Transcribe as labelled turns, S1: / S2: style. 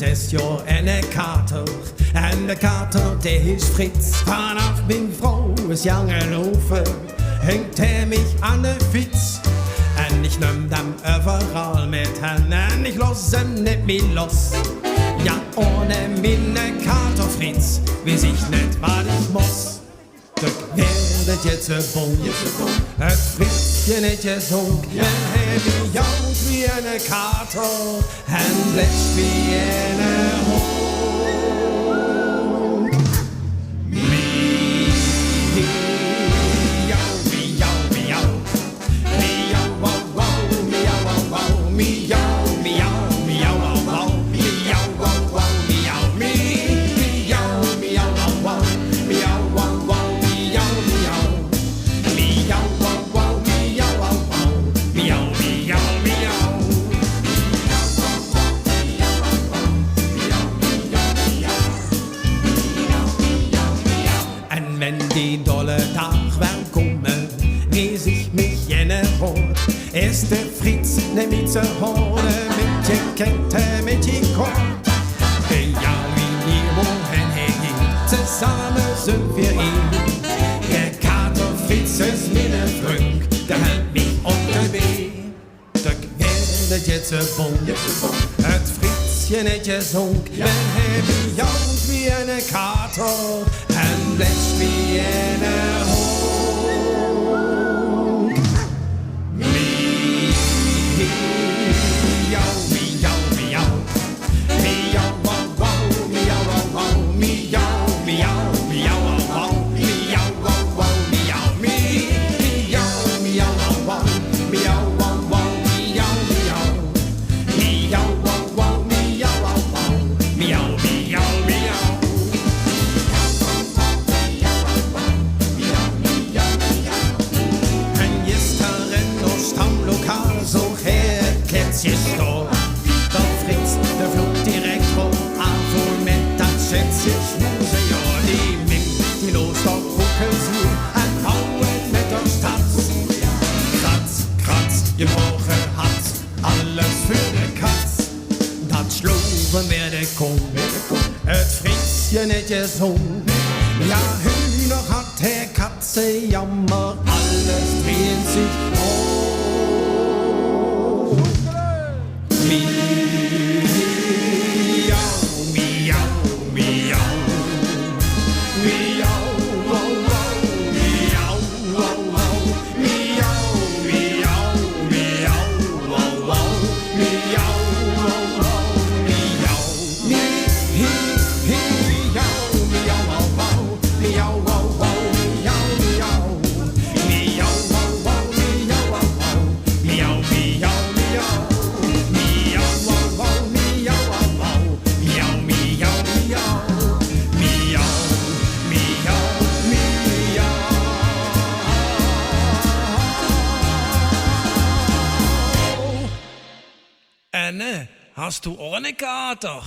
S1: es ja eine Kater. En de Kater, der ist Fritz. Vanaf bin froh, es jange laufen, hängt mich an de Fitz. En ich nimm dem overall mit hen, en ich lass nicht mehr los. Ja, ohne meine Kater Fritz, weiß ich nicht, was ich muss. Das werdet jetzt ein Bunk, es Fritzchen nicht gesund. Wenn mich aus wie eine Kater, en blitzt wie eine Hund. Wenn die dolle Tag wärm kommen, ries ich mich jene Rot. Ist der Fritz ne Miezehorde mit je Kette, mit je Korn. Ja, wie die wohin hinging, zusammen sind wir ihn. Der Kater Fritz ist meine Freund, der hält mich unter weh. Der werdet jetzt ein Bunk, het Fritzchen nicht gesund. Wenn mich aus wie eine Kater, en blitzt wie eine Hund. Miau, miau, miau. Miau, wow, wow, miau, wow, wow. Miau, miau, miau, wow, wow. Miau, wow, wow, miau, miau, miau, wow, wow. Miau, wow, wow, miau, miau. Miau, wow, wow, miau, wow, wow. Miau, miau, miau. So her, Kätzchen stå. Der Fritz, der flog direkt vor. Avon mit das Schätzchen schmuse. Ja, die mit, die los, da gucken sie. Ein Hauen mit der Stadt. Kratz, kratz, gebrochen hat's. Alles für die Katz. Das schlufen werde kommen. Et Fritzchen nicht gesund. Ja, Hühner hat der Katze Jammer. Alles dreht sich um.
S2: Anne, hast du auch eine Kater?